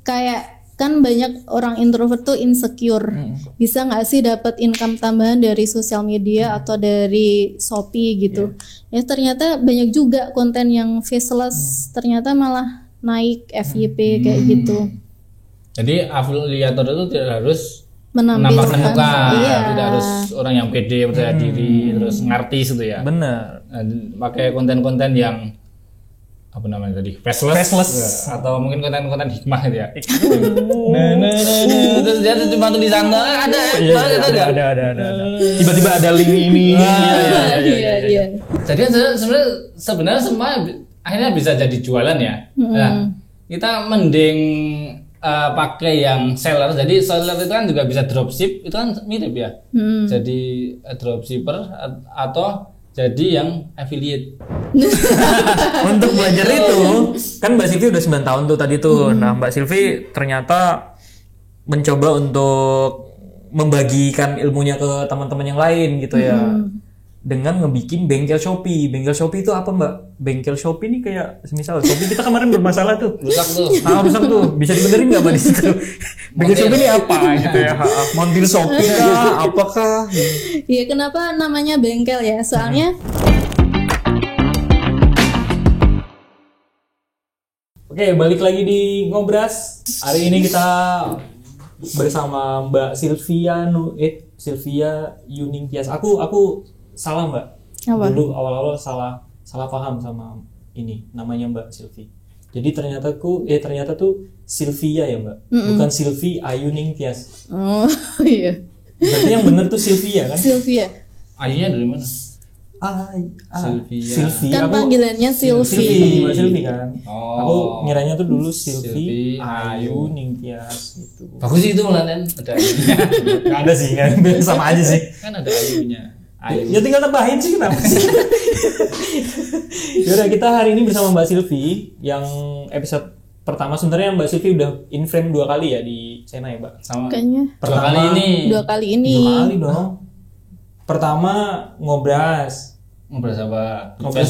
kayak kan banyak orang introvert tuh insecure. Bisa nggak sih dapat income tambahan dari sosial media atau dari Shopee gitu? Ya ternyata banyak juga konten yang faceless, ternyata malah naik FYP kayak gitu. Jadi afiliator itu tidak harus Menampilkan, menampakkan muka, iya. tidak harus orang yang pede, percaya diri, terus ngartis gitu ya. Bener. Nah, pakai konten-konten yang apa namanya tadi, faceless. Ya, atau mungkin konten-konten hikmah gitu ya. Terus dia cuma tulisan ada. Tiba-tiba ada link ini. Iya. Jadi sebenarnya semua akhirnya bisa jadi jualan ya. Nah, kita mending pakai yang seller. Jadi seller itu kan juga bisa dropship, itu kan mirip ya. Jadi dropshipper atau jadi yang affiliate. Untuk belajar itu kan Mbak Silvi udah 9 tahun tuh tadi tuh. Nah Mbak Silvi ternyata mencoba untuk membagikan ilmunya ke teman-teman yang lain gitu ya, dengan ngebikin bengkel Shopee. Bengkel Shopee itu apa Mbak? Bengkel Shopee ini kayak semisal Shopee kita kemarin bermasalah tuh, rusak tuh, bisa dibenerin nggak Mbak di situ? Bengkel Shopee ini apa gitu ya? Montir Shopee kah? Apakah? Iya, kenapa namanya bengkel ya? Soalnya Oke, balik lagi di Ngobras. Hari ini kita bersama Mbak Sylvia Yuningtyas. Aku salah Mbak. Apa? Dulu awal-awal salah paham sama ini namanya Mbak Sylvie. Jadi ternyata tuh Sylvia ya Mbak, bukan Sylvie Ayuningtyas. oh iya, Berarti yang bener tuh Sylvia kan? Sylvia. Ayunya dari mana? Sylvia. Kan Aku panggilannya Sylvie. Mbak Sylvie kan. Oh. Aku ngiranya tuh dulu Sylvie Sylvie Ayuningtyas gitu. Bagus sih itu Melanen, ada ayunya. Nggak ada sih, kan sama aja sih. Kan ada ayunya. Ya tinggal tambahin sih, kenapa sih? Yaudah, kita hari ini bersama Mbak Sylvie yang episode pertama. Sebenarnya Mbak Sylvie udah in frame 2 kali ya di Sena ya Mbak? Sama. Kayaknya Dua kali ini. 2 kali ini. 2 kali dong. Pertama Ngobras Ngobrol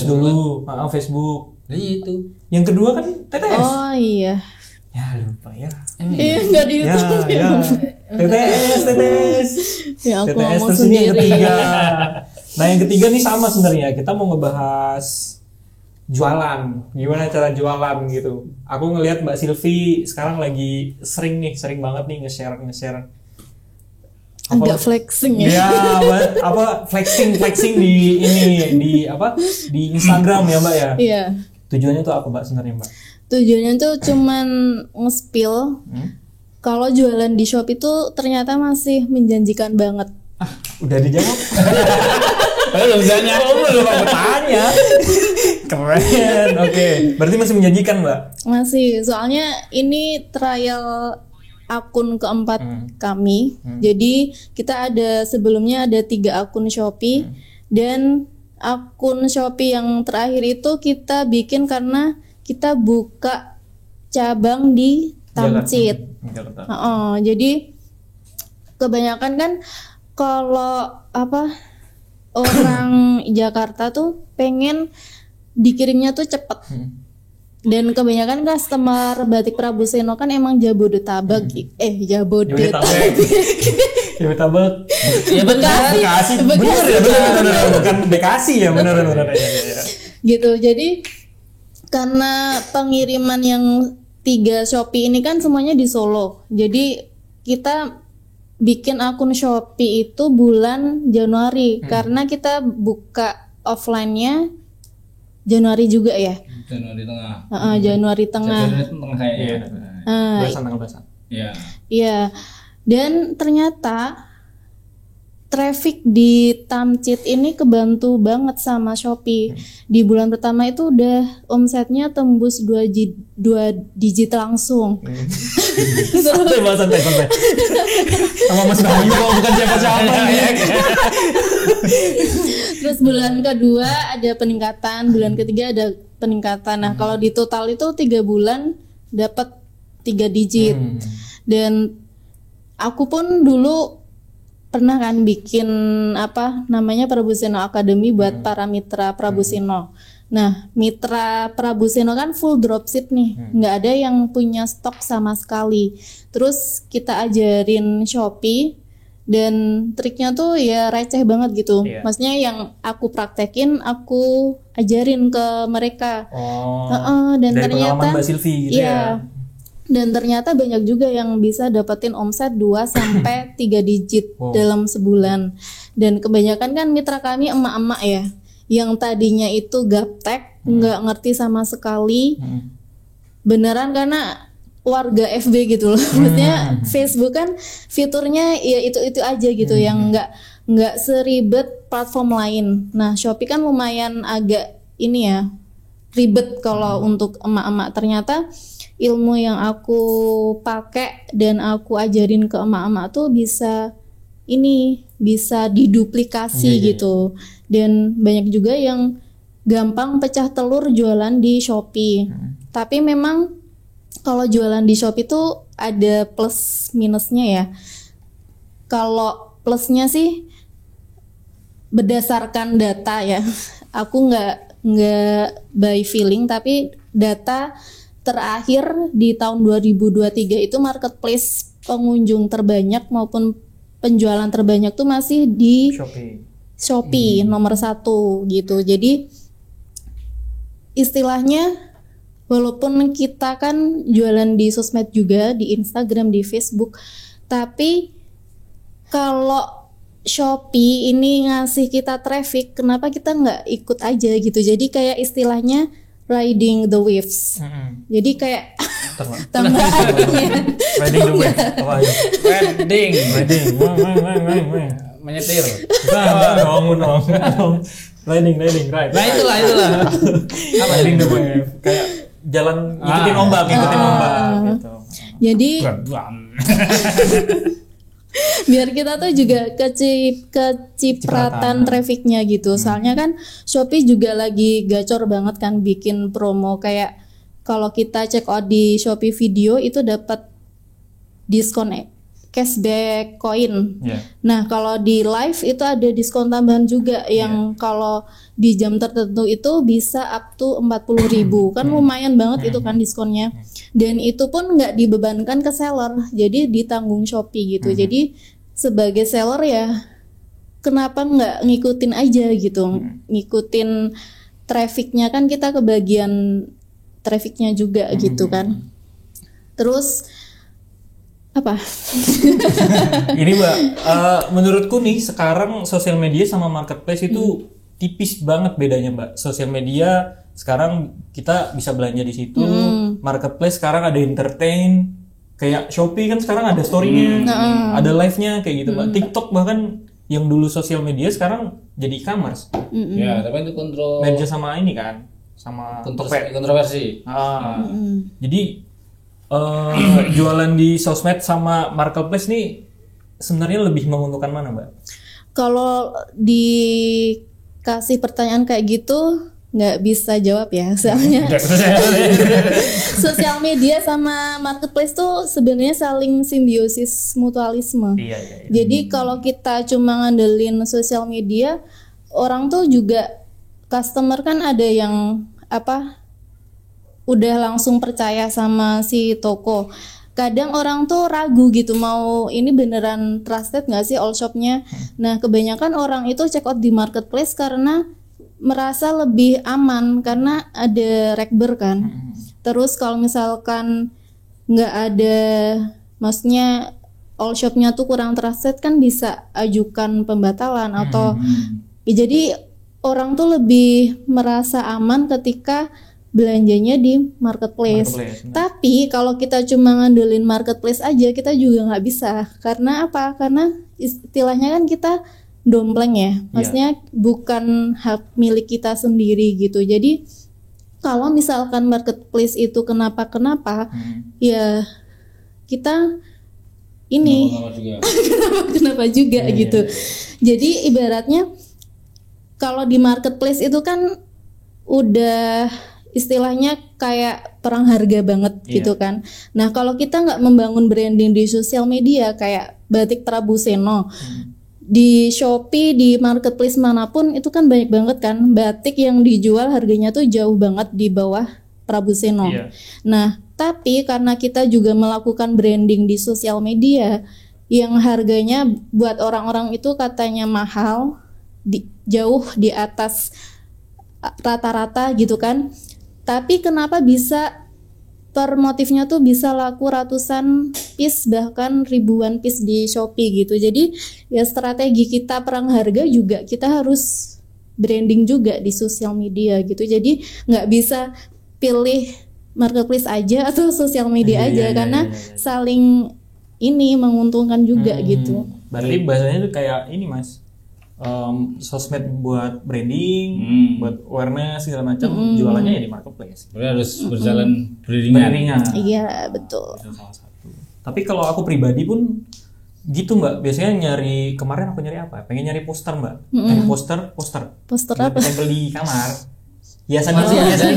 dulu, Facebook. Jadi itu. Yang kedua kan TTS. Oh iya. Ya lupa ya. Iya, nggak dihitung Ya. TTS. Ya aku TTS ngomong terus ini yang sendiri. ketiga. Nah yang ketiga nih sama sebenarnya, kita mau ngebahas jualan, gimana cara jualan gitu. Aku ngelihat Mbak Sylvie sekarang lagi sering banget nih nge-share Agak flexing ya. ya apa flexing di ini di Instagram ya Mbak ya. Iya. Tujuannya tuh apa Mbak sebenarnya Mbak? Tujuannya tuh cuman nge-spill kalau jualan di Shopee itu ternyata masih menjanjikan banget. Udah dijawab. Belum tanya. Belum aku tanya. Keren. Oke. Berarti masih menjanjikan Mbak? Masih, soalnya ini trial akun keempat kami. Jadi kita sebelumnya ada 3 akun Shopee dan akun Shopee yang terakhir itu kita bikin karena kita buka cabang di Tamcit. Jakarta. Jadi kebanyakan kan kalau orang Jakarta tuh pengen dikirimnya tuh cepet. Dan kebanyakan customer Batik Prabu Seno kan emang Jabodetabek. Jabodetabek. Jabodetabek. Ya Bekasi. Bener. Bukan Bekasi ya, bener. Ya. Gitu. Jadi karena pengiriman yang 3 Shopee ini kan semuanya di Solo. Jadi kita bikin akun Shopee itu bulan Januari karena kita buka offline-nya Januari juga ya. Januari tengah. Januari tengah. Januari tengah kayaknya. Tanggal belasan. Iya. Iya. Dan ternyata traffic di Tamcit ini kebantu banget sama Shopee. Di bulan pertama itu udah omsetnya tembus 2 digit langsung. Santai. Sama Mas Bayu kok, bukan siapa-siapa nih. Terus bulan kedua ada peningkatan, bulan ketiga ada peningkatan. Nah, kalau di total itu 3 bulan dapat 3 digit. Dan aku pun dulu pernah kan bikin namanya Prabu Seno Academy buat para mitra Prabu Seno. Nah, mitra Prabu Seno kan full dropship nih, nggak ada yang punya stok sama sekali. Terus kita ajarin Shopee, dan triknya tuh ya receh banget gitu. Iya. Maksudnya yang aku praktekin, aku ajarin ke mereka. Dan dari ternyata pengalaman Mbak Silvi gitu iya. ya. Dan ternyata banyak juga yang bisa dapetin omset 2 sampai 3 digit dalam sebulan. Dan kebanyakan kan mitra kami emak-emak ya, yang tadinya itu gaptek, nggak ngerti sama sekali. Beneran karena warga FB gitu loh. Maksudnya Facebook kan fiturnya ya itu aja gitu, yang nggak seribet platform lain. Nah, Shopee kan lumayan agak ini ya, ribet kalau untuk emak-emak. Ternyata ilmu yang aku pakai dan aku ajarin ke emak-emak tuh bisa diduplikasi gitu. Dan banyak juga yang gampang pecah telur jualan di Shopee. Tapi memang kalau jualan di Shopee tuh ada plus minusnya ya. Kalau plusnya sih berdasarkan data ya. Aku nggak by feeling, tapi data terakhir di tahun 2023 itu marketplace pengunjung terbanyak maupun penjualan terbanyak tuh masih di Shopee nomor 1 gitu. Jadi istilahnya walaupun kita kan jualan di sosmed juga, di Instagram, di Facebook, tapi kalau Shopee ini ngasih kita traffic, kenapa kita nggak ikut aja gitu? Jadi kayak istilahnya riding the waves. Jadi kayak tambah artinya. Riding the waves. Apa ya? Wedding. Menyetir. Ngomong. Riding, right. Nah itulah. Riding the wave. Kayak jalan ngikutin ombak gitu. Jadi biar kita tuh juga kecipratan trafficnya gitu. Soalnya kan Shopee juga lagi gacor banget kan bikin promo, kayak kalau kita check out di Shopee Video itu dapat diskon cashback koin. Nah, kalau di live itu ada diskon tambahan juga yang kalau di jam tertentu itu bisa up to 40.000. Kan lumayan banget itu kan diskonnya. Dan itu pun nggak dibebankan ke seller, jadi ditanggung Shopee gitu. Jadi sebagai seller ya kenapa nggak ngikutin aja gitu, ngikutin trafficnya, kan kita kebagian trafficnya juga gitu kan. Terus apa? Ini Mbak, menurutku nih sekarang sosial media sama marketplace itu tipis banget bedanya Mbak. Sosial media sekarang kita bisa belanja di situ, marketplace sekarang ada entertain, kayak Shopee kan sekarang ada story-nya, ada live-nya kayak gitu Mbak. TikTok bahkan yang dulu sosial media sekarang jadi e-commerce. Ya, tapi itu merge sama ini kan, sama kontroversi. Jadi jualan di sosmed sama marketplace nih sebenarnya lebih menguntungkan mana Mbak? Kalau dikasih pertanyaan kayak gitu nggak bisa jawab ya, soalnya sosial media sama marketplace tuh sebenarnya saling simbiosis mutualisme. Jadi kalau kita cuma ngandelin sosial media, orang tuh juga customer kan ada yang udah langsung percaya sama si toko. Kadang orang tuh ragu gitu, mau ini beneran trusted nggak sih all shopnya. Nah, kebanyakan orang itu check out di marketplace karena merasa lebih aman karena ada rekber kan. Terus kalau misalkan nggak ada, maksudnya all shopnya tuh kurang trusted, kan bisa ajukan pembatalan atau ya, jadi orang tuh lebih merasa aman ketika belanjanya di marketplace. Tapi kalau kita cuma ngandelin marketplace aja, kita juga nggak bisa. Karena apa? Karena istilahnya kan kita dompleng ya. Maksudnya bukan hak milik kita sendiri gitu. Jadi kalau misalkan marketplace itu kenapa-kenapa, ya kita ini kenapa juga gitu. Jadi ibaratnya kalau di marketplace itu kan udah istilahnya kayak perang harga banget gitu kan. Nah, kalau kita nggak membangun branding di sosial media kayak Batik Prabu Seno, di Shopee, di marketplace manapun itu kan banyak banget kan batik yang dijual harganya tuh jauh banget di bawah Prabuseno. Iya. Nah, tapi karena kita juga melakukan branding di sosial media yang harganya buat orang-orang itu katanya mahal, jauh di atas rata-rata gitu kan. Tapi kenapa bisa per motifnya tuh bisa laku ratusan piece bahkan ribuan piece di Shopee gitu. Jadi ya strategi kita perang harga juga kita harus branding juga di sosial media gitu. Jadi nggak bisa pilih marketplace aja atau sosial media aja karena saling ini menguntungkan juga gitu. Berarti bahasanya tuh kayak ini Mas, sosmed buat branding, buat awareness segala macam, jualannya ya di marketplace. Berarti harus berjalan beriringan. Iya betul. Itu salah satu. Tapi kalau aku pribadi pun gitu Mbak, biasanya nyari, kemarin aku nyari apa? Pengen nyari poster Mbak, nyari poster. Poster Buat apa? ditempel di kamar. Hiasan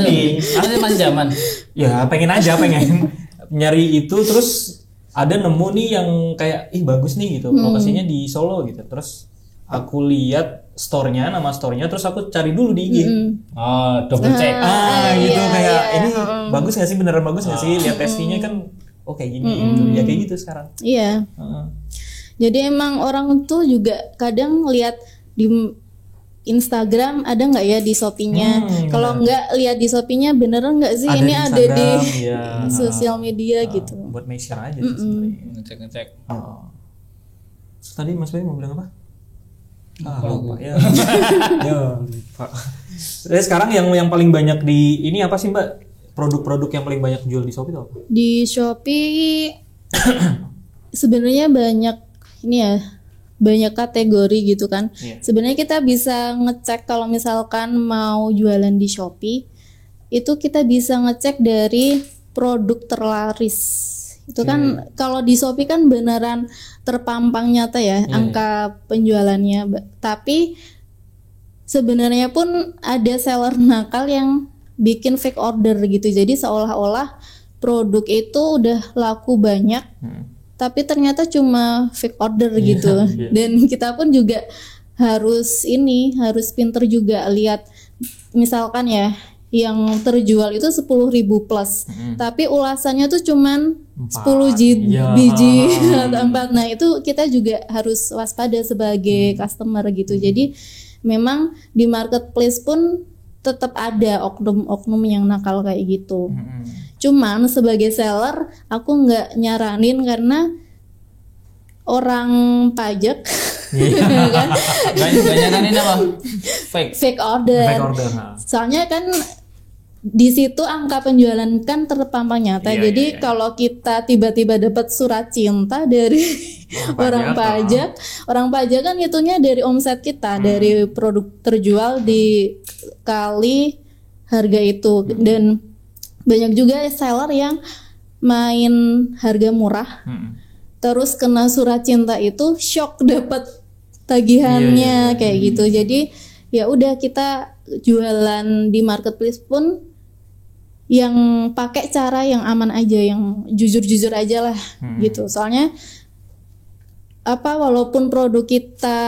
ini. Masih zaman. Ya pengen nyari itu, terus ada nemu nih yang kayak bagus nih gitu, lokasinya di Solo gitu. Terus aku lihat store-nya, nama store-nya, terus aku cari dulu di IG. Oh, double check. Gitu kayak ini bagus nggak sih, beneran bagus nggak sih? Lihat testingnya kan, kayak gini gitu. Ya kayak gitu sekarang. Iya. Jadi emang orang tuh juga kadang lihat di Instagram ada nggak ya di Shopee-nya? Kalau nggak lihat di Shopee-nya beneran nggak sih ini ada di sosial media gitu. Buat make sure aja sih sebenarnya. Ngecek. Tadi Mas Bayu mau bilang apa? Lupa ya. Lupa. Jadi sekarang yang paling banyak di ini apa sih Mbak? Produk-produk yang paling banyak jual di Shopee itu apa? Di Shopee sebenarnya banyak ini ya, banyak kategori gitu kan. Sebenarnya kita bisa ngecek kalau misalkan mau jualan di Shopee, itu kita bisa ngecek dari produk terlaris. Itu kan kalau di Shopee kan beneran terpampang nyata ya angka penjualannya. Tapi sebenarnya pun ada seller nakal yang bikin fake order gitu. Jadi seolah-olah produk itu udah laku banyak, tapi ternyata cuma fake order gitu. Dan kita pun juga harus pinter juga lihat, misalkan ya yang terjual itu 10.000 plus, tapi ulasannya tuh cuman 10 biji atau 4. Nah itu kita juga harus waspada sebagai customer gitu. Jadi memang di marketplace pun tetap ada oknum-oknum yang nakal kayak gitu. Cuman sebagai seller aku nggak nyaranin karena orang pajak kan Gak nyaranin apa? fake order. Soalnya kan di situ angka penjualan kan terpampang nyata. Jadi kalau kita tiba-tiba dapat surat cinta dari orang pajak kan hitungnya dari omset kita, dari produk terjual dikali harga itu. Dan banyak juga seller yang main harga murah, terus kena surat cinta itu shock dapat tagihannya kayak gitu. Jadi ya udah, kita jualan di marketplace pun yang pakai cara yang aman aja, yang jujur-jujur aja lah gitu. Soalnya walaupun produk kita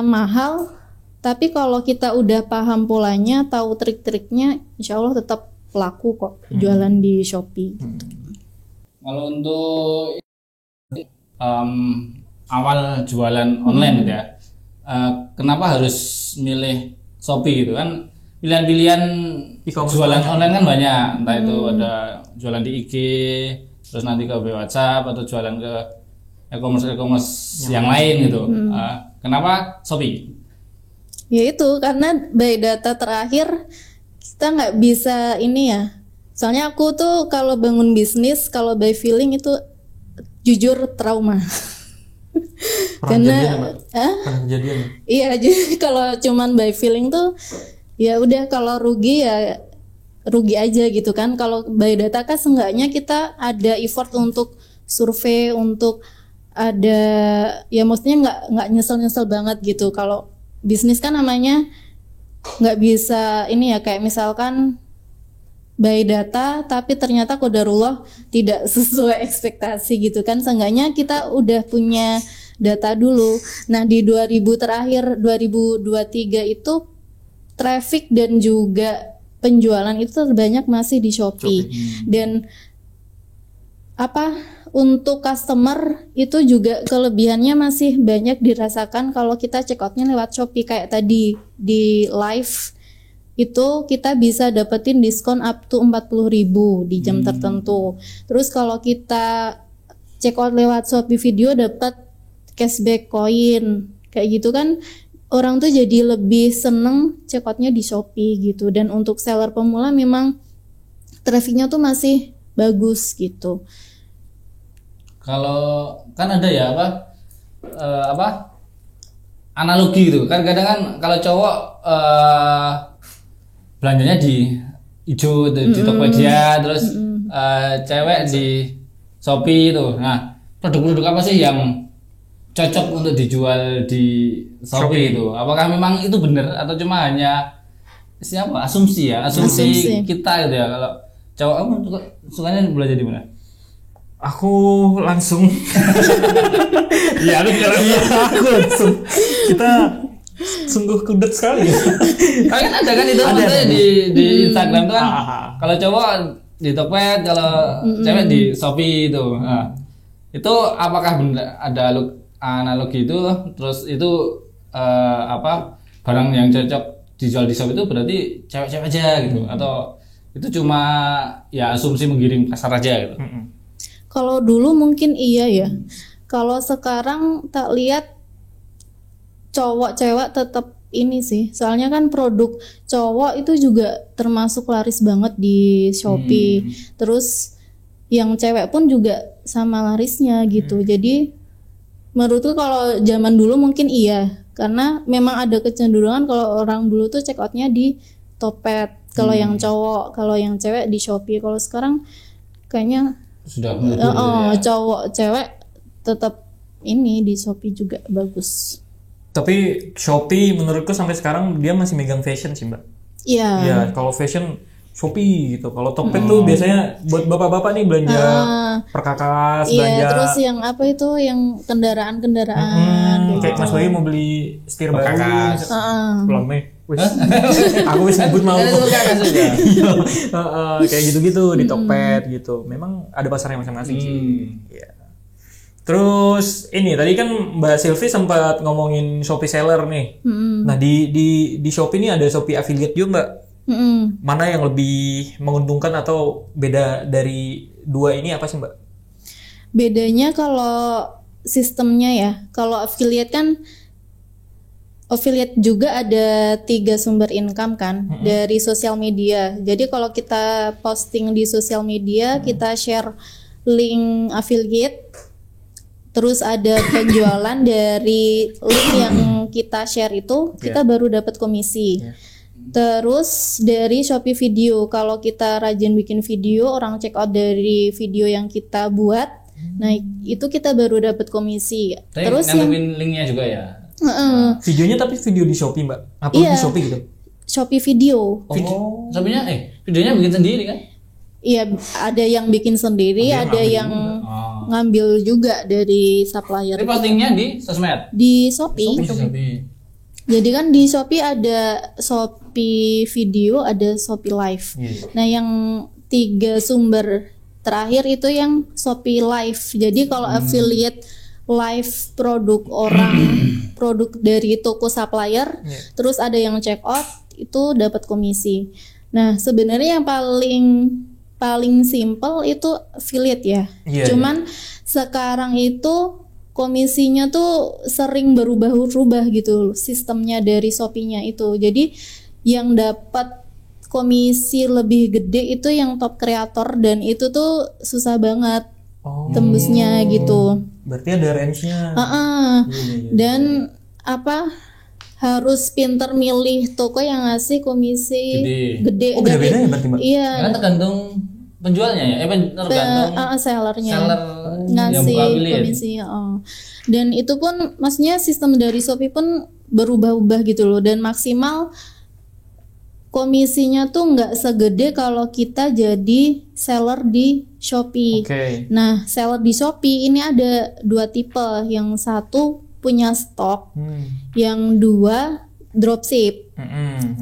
mahal, tapi kalau kita udah paham polanya, tahu trik-triknya, insya Allah tetap laku kok jualan di Shopee. Kalau untuk awal jualan online gitu ya, kenapa harus milih Shopee gitu kan? Pilihan-pilihan jualan online kan banyak, entah itu ada jualan di IG, terus nanti ke WhatsApp, atau jualan ke e-commerce yang lain gitu. Kenapa Shopee? Ya itu karena by data terakhir kita nggak bisa ini ya. Soalnya aku tuh kalau bangun bisnis, kalau by feeling itu jujur trauma. Karena iya, jadi kalau cuman by feeling tuh ya udah, kalau rugi ya rugi aja gitu kan. Kalau by data kan seenggaknya kita ada effort untuk survei, untuk ada ya maksudnya nggak nyesel banget gitu. Kalau bisnis kan namanya nggak bisa ini ya, kayak misalkan by data tapi ternyata qadarullah tidak sesuai ekspektasi gitu kan. Seenggaknya kita udah punya data dulu. Nah, di 2023 itu traffic dan juga penjualan itu terbanyak masih di Shopee. Dan untuk customer itu juga kelebihannya masih banyak dirasakan kalau kita check outnya lewat Shopee. Kayak tadi di live itu kita bisa dapetin diskon up to 40.000 di jam tertentu. Terus kalau kita check out lewat Shopee Video dapat cashback koin. Kayak gitu kan orang tuh jadi lebih seneng check outnya di Shopee gitu. Dan untuk seller pemula memang trafficnya tuh masih bagus gitu. Kalau kan ada ya analogi gitu kan, kadang kan kalau cowok belanjanya di hijau di Tokopedia, terus cewek di Shopee itu. Nah, produk-produk apa sih yang cocok untuk dijual di Shopee itu? Apakah memang itu benar atau cuma hanya asumsi kita gitu ya? Kalau cowok kamu sukanya belanja di mana? Aku langsung aku langsung kita sungguh kudet sekali ya. Kan ada kan itu maksudnya di Instagram tuh kan kalau cowok di Tokped, kalau cewek di Shopee itu. Nah, itu apakah benar ada analogi itu, terus itu barang yang cocok dijual di Shopee itu berarti cewek-cewek aja gitu, atau itu cuma ya asumsi menggiring pasar aja gitu? Kalau dulu mungkin iya ya. Kalau sekarang tak lihat cowok cewek tetap ini sih. Soalnya kan produk cowok itu juga termasuk laris banget di Shopee. Terus yang cewek pun juga sama larisnya gitu. Jadi menurutku kalau zaman dulu mungkin iya. Karena memang ada kecenderungan kalau orang dulu tuh check outnya di Topet. Kalau yang cowok, kalau yang cewek di Shopee. Kalau sekarang kayaknya sudah cowok cewek tetap ini di Shopee juga bagus. Tapi Shopee menurutku sampai sekarang dia masih megang fashion sih, Mbak. Iya. Ya, kalau fashion Shopee gitu. Kalau Tokped tuh biasanya buat bapak-bapak nih belanja perkakas, belanja. Terus yang yang kendaraan-kendaraan kayak Mas Bayu mau beli setir baru. Pelame. Aku wis nyebut mau. Kayak gitu-gitu di Tokped gitu. Memang ada pasarnya masing-masing sih. Ya. Terus ini tadi kan Mbak Silvi sempat ngomongin Shopee seller nih. Nah di Shopee ini ada Shopee affiliate juga, Mbak. Mana yang lebih menguntungkan atau beda dari dua ini apa sih, Mbak? Bedanya kalau sistemnya ya, kalau affiliate kan affiliate juga ada 3 sumber income kan dari sosial media. Jadi kalau kita posting di sosial media, kita share link affiliate, terus ada penjualan dari link yang kita share itu, kita baru dapat komisi. Terus dari Shopee Video, kalau kita rajin bikin video, orang check out dari video yang kita buat, nah itu kita baru dapat komisi. Tapi terus nambahkan linknya juga ya. Videonya tapi video di Shopee, Mbak. Apa di Shopee gitu? Shopee Video. Shopee-nya videonya bikin sendiri kan? Iya, ada yang bikin sendiri, ada yang ngambil juga dari supplier. Tapi postingnya di sosmed? Di Shopee. Jadi kan di Shopee ada Shopee Video, ada Shopee Live. Nah, yang 3 sumber terakhir itu yang Shopee Live. Jadi kalau affiliate live produk orang, produk dari toko supplier, terus ada yang check out, itu dapat komisi. Nah, sebenarnya yang paling simple itu affiliate ya. Cuman sekarang itu komisinya tuh sering berubah-ubah gitu sistemnya dari Shopee-nya itu. Jadi yang dapat komisi lebih gede itu yang top kreator, dan itu tuh susah banget tembusnya gitu. Berarti ada range-nya. Dan harus pinter milih toko yang ngasih komisi gede. Beda-beda ya berarti, Mbak? Iya. Karena tergantung penjualnya ya, tergantung sellernya seller ngasih komisi. Dan itu pun maksudnya sistem dari Shopee pun berubah-ubah gitu loh, dan maksimal komisinya tuh nggak segede kalau kita jadi seller di Shopee. Oke. Nah, seller di Shopee ini ada 2 tipe. Yang satu punya stok, yang 2 dropship.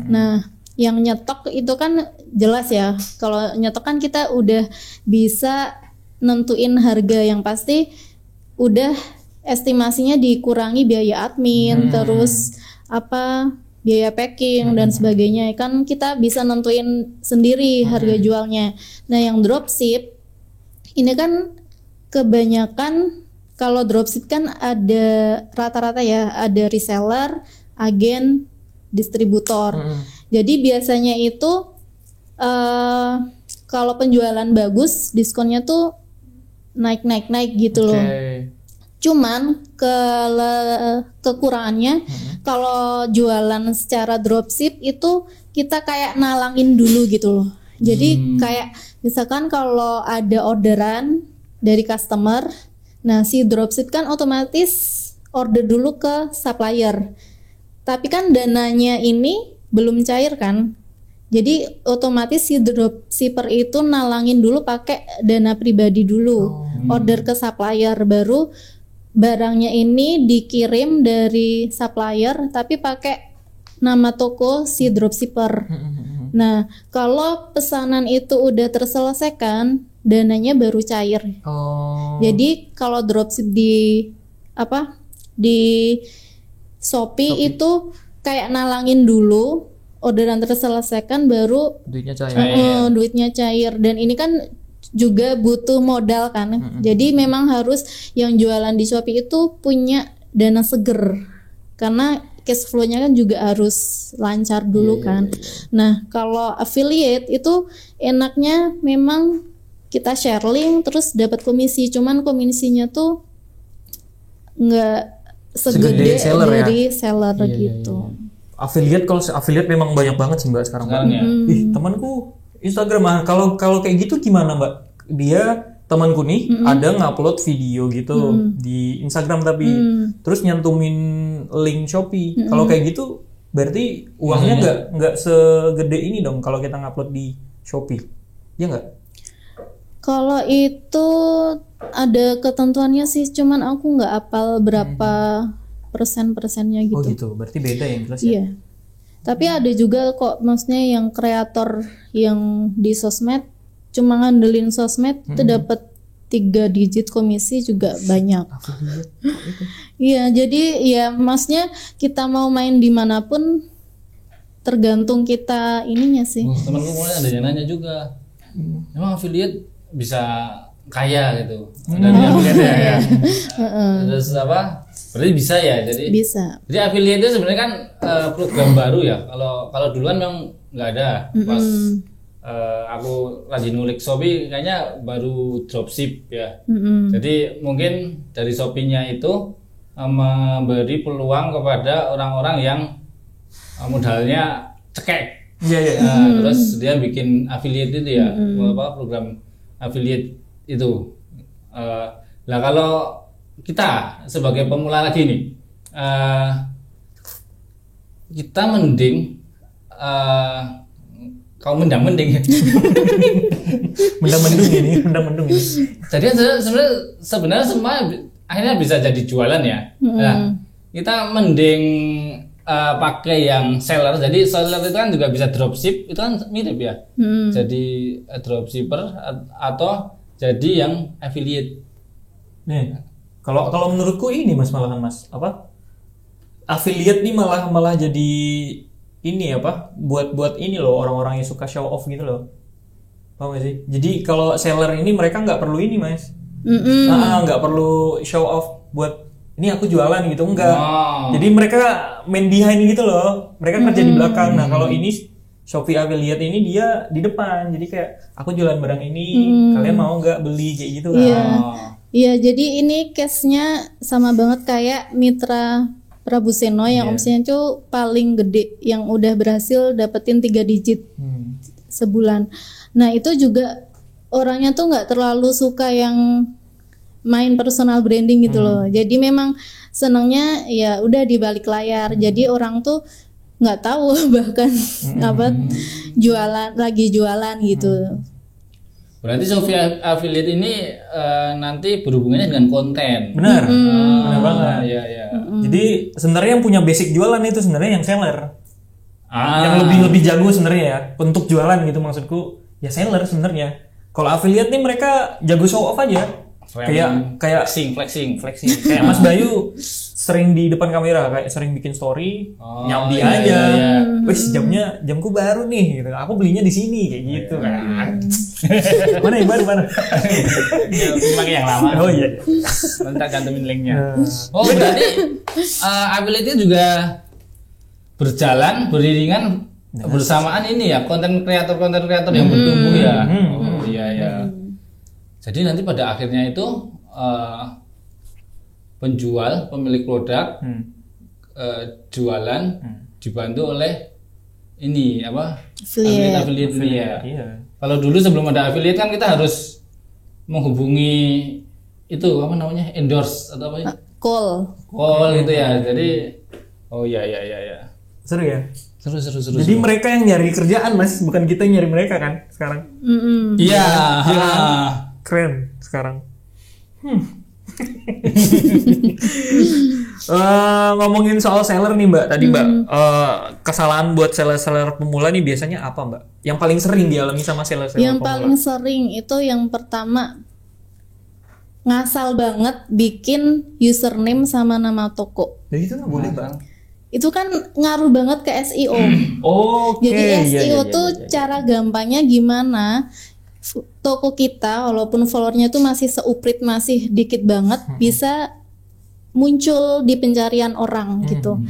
Nah, yang nyetok itu kan jelas ya. Kalau nyetok kan kita udah bisa nentuin harga yang pasti, udah estimasinya dikurangi biaya admin, terus biaya packing dan sebagainya. Kan kita bisa nentuin sendiri harga jualnya. Nah, yang dropship ini kan kebanyakan, kalau dropship kan ada rata-rata ya, ada reseller, agen, distributor. Jadi biasanya itu kalau penjualan bagus, diskonnya tuh naik gitu loh. Cuman kekurangannya kalau jualan secara dropship itu kita kayak nalangin dulu gitu loh. Jadi kayak misalkan kalau ada orderan dari customer, nah si dropship kan otomatis order dulu ke supplier. Tapi kan dananya ini belum cair kan. Jadi otomatis si dropshipper itu nalangin dulu pakai dana pribadi dulu. Order ke supplier, baru barangnya ini dikirim dari supplier tapi pakai nama toko si dropshipper. Nah, kalau pesanan itu udah terselesaikan, dananya baru cair. Jadi kalau dropship di Shopee itu kayak nalangin dulu, orderan terselesaikan baru duitnya cair. Dan ini kan juga butuh modal kan. Jadi memang harus yang jualan di Shopee itu punya dana seger, karena cash flow-nya kan juga harus lancar dulu kan. Nah, kalau affiliate itu enaknya memang kita share link terus dapat komisi, cuman komisinya tuh nggak segede seller dari seller gitu. Affiliate, kalau affiliate memang banyak banget sih Mbak sekarang. Ya. Temanku Instagram kalau kayak gitu gimana Mbak? Dia temanku nih ada ngupload video gitu di Instagram tapi terus nyantumin link Shopee. Kalau kayak gitu berarti uangnya nggak segede ini dong kalau kita ngupload di Shopee. Ya nggak? Kalau itu ada ketentuannya sih, cuman aku nggak hafal berapa persennya gitu. Oh gitu, berarti beda yang jelas ya? Iya. Tapi ada juga kok, maksudnya yang kreator yang di sosmed cuma ngandelin sosmed itu dapat 3 digit komisi juga banyak. Iya, jadi ya maksudnya kita mau main dimanapun tergantung kita ininya sih. Temanku mulai ada yang nanya juga, emang affiliate bisa kaya gitu? Dan affiliate ya. Terus berarti bisa ya? Jadi bisa. Jadi affiliate itu sebenarnya kan program baru ya. Kalau duluan memang nggak ada. Pas aku rajin ngulik Shopee kayaknya baru dropship ya. Jadi mungkin dari Shopee-nya itu memberi peluang kepada orang-orang yang modalnya cekek. Terus dia bikin affiliate itu ya, program affiliate itu. Nah kalau kita sebagai pemula lagi nih, kita mending kau mending mendung ini. Jadi sebenarnya semua akhirnya bisa jadi jualan ya. Nah, kita mending pakai yang seller. Jadi seller itu kan juga bisa dropship, itu kan mirip ya. Jadi dropshipper atau jadi yang affiliate. Nih, kalau menurutku ini malahan affiliate nih malah jadi ini buat ini loh, orang-orang yang suka show off gitu loh. Paham gak sih? Jadi kalau seller ini mereka nggak perlu ini Mas. Nggak perlu show off buat ini aku jualan gitu, enggak. Jadi mereka main behind gitu loh. Mereka kerja di belakang. Nah, kalau ini Shopee affiliate ini dia di depan. Jadi kayak aku jualan barang ini, kalian mau nggak beli kayak gitu kan. Iya, jadi ini case-nya sama banget kayak Mitra Prabu Seno yang omsetnya tuh paling gede, yang udah berhasil dapetin 3 digit sebulan. Nah, itu juga orangnya tuh nggak terlalu suka yang main personal branding gitu loh. Jadi memang senangnya ya udah di balik layar. Jadi orang tuh nggak tahu bahkan apa jualan gitu. Berarti Shopee Affiliate ini nanti berhubungannya dengan konten. Benar. Benar banget. Iya, iya. Jadi sebenarnya yang punya basic jualan itu sebenarnya yang seller. Ah. Yang lebih jago sebenarnya ya untuk jualan gitu, maksudku ya seller sebenarnya. Kalau affiliate nih mereka jago show off aja. Kayak flexing. Kayak Mas Bayu sering di depan kamera, kayak sering bikin story, nyambi aja. Iya. Wes jamku baru nih gitu. Aku belinya di sini kayak gitu kan. Mana yang baru mana? Pakai yang lama. Oh iya. Nanti tak cantumin linknya. Oh berarti affiliate juga berjalan beriringan bersamaan ini ya, konten kreator yang bertumbuh ya. Oh iya. Jadi nanti pada akhirnya itu penjual, pemilik produk jualan dibantu oleh ini apa? Affiliate ini ya. Iya. Kalau dulu sebelum ada affiliate kan kita harus menghubungi itu apa namanya? Endorse atau apa ya? Call gitu ya. Jadi oh iya. Seru ya. Seru. Jadi mereka yang nyari kerjaan Mas, bukan kita yang nyari mereka kan sekarang. Iya. Keren sekarang. Ngomongin soal seller nih Mbak tadi Mbak, kesalahan buat seller pemula nih biasanya apa Mbak? Yang paling sering dialami sama seller Yang pemula? paling sering itu yang pertama ngasal banget bikin username sama nama toko. Jadi itu nggak boleh Mbak. Itu kan ngaruh banget ke SEO. Oke. Jadi SEO tuh cara gampangnya gimana? Toko kita walaupun followernya tuh masih seuprit, masih dikit banget, bisa muncul di pencarian orang gitu.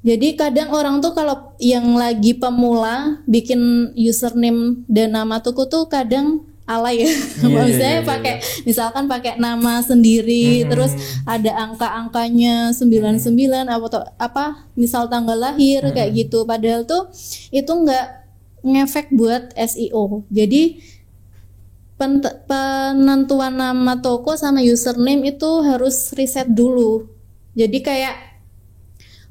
Jadi kadang orang tuh kalau yang lagi pemula bikin username dan nama toko tuh kadang alay ya. Maksudnya pakai misalkan pakai nama sendiri, terus ada angka-angkanya 99 apa misal tanggal lahir kayak gitu. Padahal tuh itu nggak ngefek buat SEO. Jadi penentuan nama toko sama username itu harus riset dulu. Jadi kayak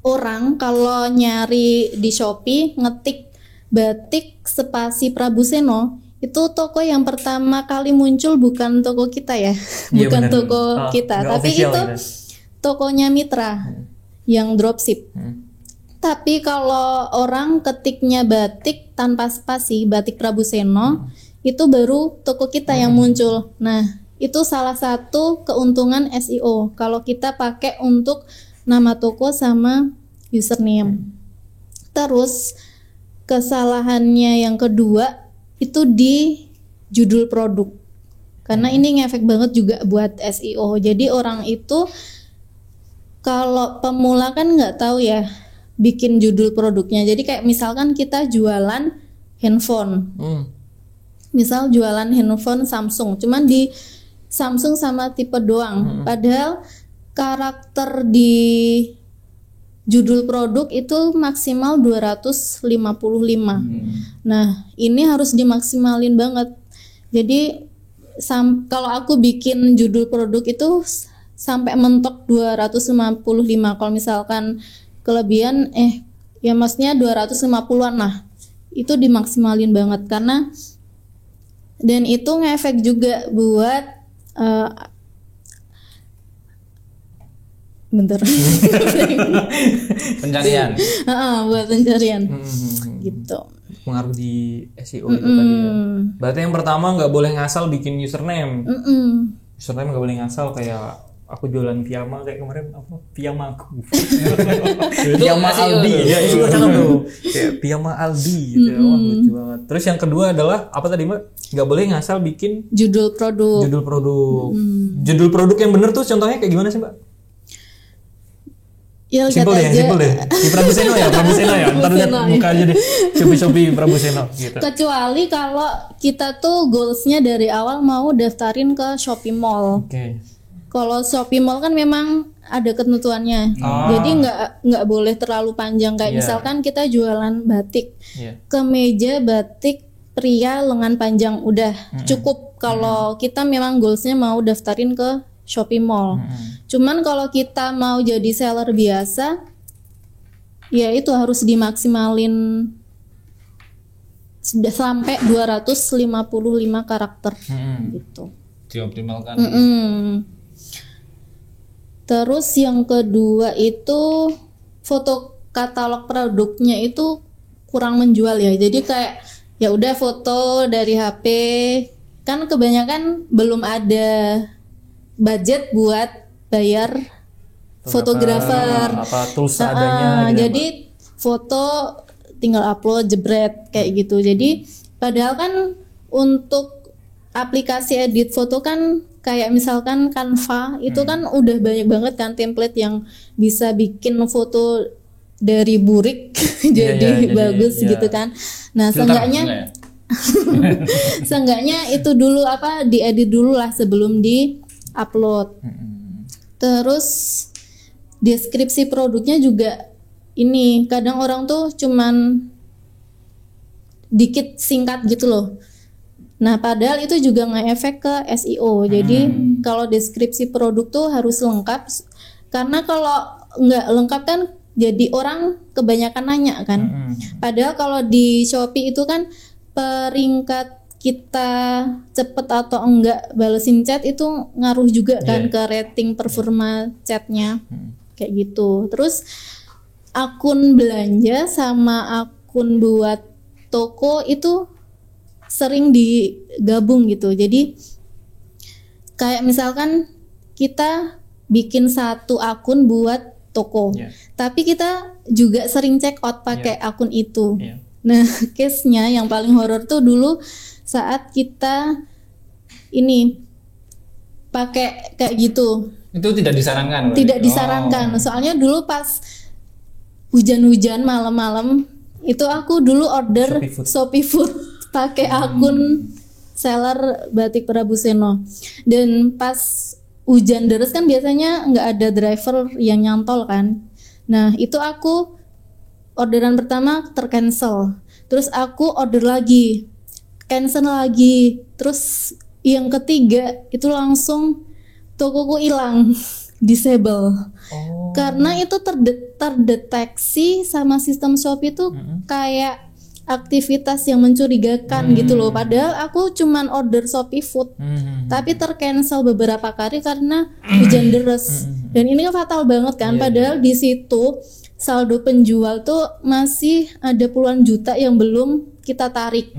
orang kalau nyari di Shopee ngetik batik spasi Prabuseno, itu toko yang pertama kali muncul bukan toko kita ya. Bukan toko kita, tapi itu tokonya mitra yang dropship. Tapi kalau orang ketiknya batik tanpa spasi, batik Prabuseno, itu baru toko kita yang muncul. Nah, itu salah satu keuntungan SEO kalau kita pakai untuk nama toko sama username. Terus kesalahannya yang kedua itu di judul produk. Karena ini ngefek banget juga buat SEO. Jadi orang itu kalau pemula kan nggak tahu ya bikin judul produknya. Jadi kayak misalkan kita jualan handphone. Misal jualan handphone Samsung, cuman di Samsung sama tipe doang. Padahal karakter di judul produk itu maksimal 255. Nah, ini harus dimaksimalin banget. Jadi kalau aku bikin judul produk itu sampai mentok 255. Kalau misalkan kelebihan ya maksudnya 250-an lah. Itu dimaksimalin banget karena dan itu ngefek juga buat pencarian. Buat pencarian gitu. Pengaruh di SEO itu tadi ya. Berarti yang pertama nggak boleh ngasal bikin username. Username nggak boleh ngasal kayak aku jualan piyama kayak kemarin apa piyamaku. Piyama Aldi ya itu cakep tuh. Kayak piyama Aldi gitu. Wah lucu banget. Terus yang kedua adalah apa tadi Mbak? Nggak boleh ngasal bikin judul produk. Judul produk yang bener tuh contohnya kayak gimana sih Mbak? Ya, simpel deh. Di Prabuseno ya. Ntar lihat muka aja deh. Shopee Prabuseno gitu. Kecuali kalau kita tuh goalsnya dari awal mau daftarin ke Shopee Mall. Kalau Shopee Mall kan memang ada ketentuannya. Jadi nggak boleh terlalu panjang kayak misalkan kita jualan batik. Kemeja batik pria lengan panjang udah cukup kalau kita memang goalsnya mau daftarin ke Shopee Mall. Cuman kalau kita mau jadi seller biasa ya itu harus dimaksimalin sudah sampai 255 karakter gitu. Dioptimalkan. Terus yang kedua itu foto katalog produknya itu kurang menjual ya. Jadi kayak ya udah foto dari HP, kan kebanyakan belum ada budget buat bayar fotografer. Apa tools adanya gitu. Jadi foto tinggal upload jebret kayak gitu. Jadi padahal kan untuk aplikasi edit foto kan kayak misalkan Canva itu kan udah banyak banget kan template yang bisa bikin foto dari burik jadi bagus gitu kan. Nah, seenggaknya seenggaknya itu dulu diedit dulu lah sebelum di-upload. Terus deskripsi produknya juga ini kadang orang tuh cuman dikit singkat gitu loh. Nah, padahal itu juga nge-efek ke SEO. Jadi kalau deskripsi produk tuh harus lengkap, karena kalau nggak lengkap kan jadi orang kebanyakan nanya kan. Padahal kalau di Shopee itu kan peringkat kita cepet atau enggak balesin chat itu ngaruh juga kan ke rating performa chatnya kayak gitu. Terus akun belanja sama akun buat toko itu sering digabung gitu. Jadi kayak misalkan kita bikin satu akun buat toko, tapi kita juga sering check out pakai akun itu. Nah, case-nya yang paling horor tuh dulu saat kita ini pakai kayak gitu. Itu tidak disarankan. Tidak disarankan. Soalnya dulu pas hujan-hujan malam-malam itu aku dulu order Shopee Food pakai akun seller Batik Prabu Seno, dan pas hujan deras kan biasanya nggak ada driver yang nyantol kan. Nah, itu aku orderan pertama tercancel, terus aku order lagi, cancel lagi, terus yang ketiga itu langsung tokoku hilang, disable. Karena itu terdeteksi sama sistem Shopee itu kayak aktivitas yang mencurigakan gitu loh. Padahal aku cuman order Shopee Food, tapi tercancel beberapa kali karena hujan deras. Dan ini fatal banget kan. Padahal di situ saldo penjual tuh masih ada puluhan juta yang belum kita tarik.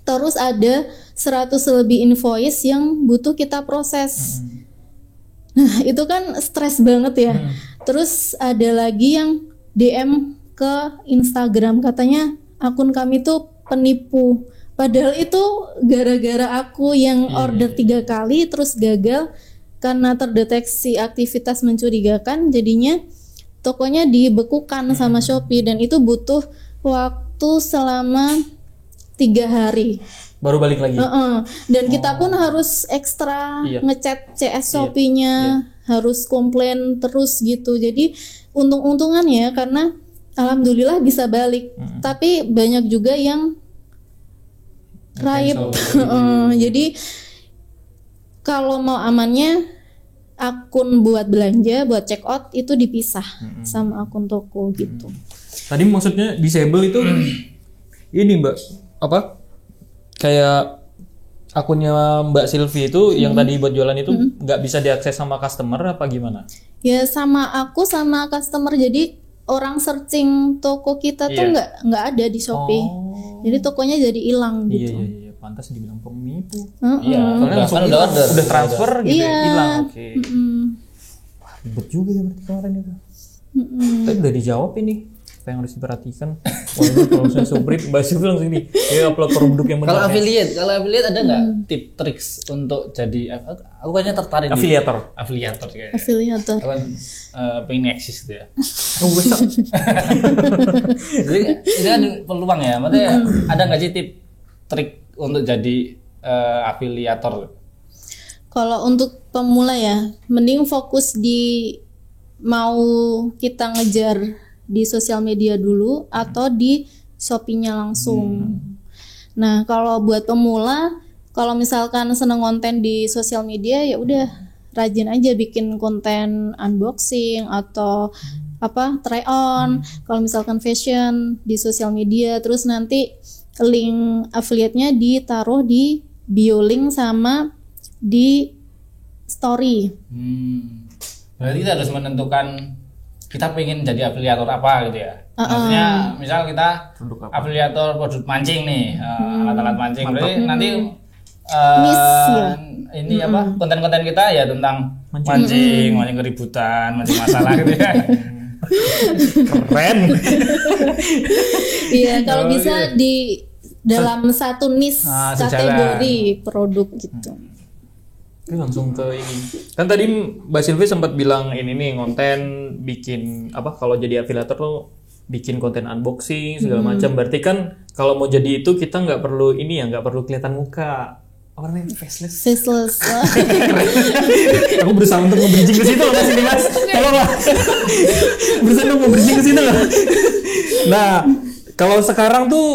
Terus ada 100 lebih invoice yang butuh kita proses. Nah, itu kan stres banget ya. Terus ada lagi yang DM ke Instagram, katanya akun kami tuh penipu. Padahal itu gara-gara aku yang order 3 kali terus gagal karena terdeteksi aktivitas mencurigakan, jadinya tokonya dibekukan sama Shopee, dan itu butuh waktu selama 3 hari. Baru balik lagi. Dan kita pun harus ekstra ngechat CS Shopee-nya, harus komplain terus gitu. Jadi untung-untungan ya, karena alhamdulillah bisa balik. Tapi banyak juga yang raib. Jadi kalau mau amannya, akun buat belanja, buat check out itu dipisah sama akun toko gitu. Tadi maksudnya disable itu ini Mbak, apa? Kayak akunnya Mbak Silvi itu yang tadi buat jualan itu nggak bisa diakses sama customer apa gimana? Ya sama aku sama customer, jadi orang searching toko kita tuh nggak ada di Shopee. Jadi tokonya jadi hilang gitu. Iya, pantas dibilang penipu. Soalnya udah transfer gitu hilang. Wah, ribet juga ya berarti kemarin itu. Tapi udah dijawab ini. Apa yang harus diperhatikan? Kalau saya Sobrit, Mbak Silvi langsung ini upload produk yang benar. Kalau affiliate ada nggak tip triks untuk jadi? Aku kayaknya tertarik afiliator kayak. Afiliator. Aku kan pengen eksis gitu ya. Bisa. Jadi ini kan peluang ya. Maksudnya ada nggak sih trik untuk jadi afiliator? Kalau untuk pemula ya, mending fokus di mau kita ngejar di sosial media dulu atau di Shopee-nya langsung. Nah, kalau buat pemula, kalau misalkan seneng konten di sosial media, ya udah rajin aja bikin konten unboxing atau try on. Kalau misalkan fashion di sosial media, terus nanti link affiliate-nya ditaruh di bio link sama di story. Berarti kita harus menentukan kita pengen jadi afiliator apa gitu ya. Maksudnya misal kita afiliator produk mancing nih, alat-alat mancing. Berarti nanti ini konten-konten kita ya tentang mancing keributan, mancing masalah gitu ya. Keren. Iya, kalau bisa di dalam satu niche kategori produk gitu. Ini langsung ke ini. Kan tadi Mbak Silvi sempat bilang ini nih konten bikin kalau jadi afiliator tuh bikin konten unboxing segala macam. Berarti kan kalau mau jadi itu kita nggak perlu nggak perlu kelihatan muka. Apa namanya? Faceless. Aku berusaha untuk nge-bridging ke situ loh Mas ini Mas. Tolonglah. Berusaha untuk nge-bridging ke situ loh. Nah, kalau sekarang tuh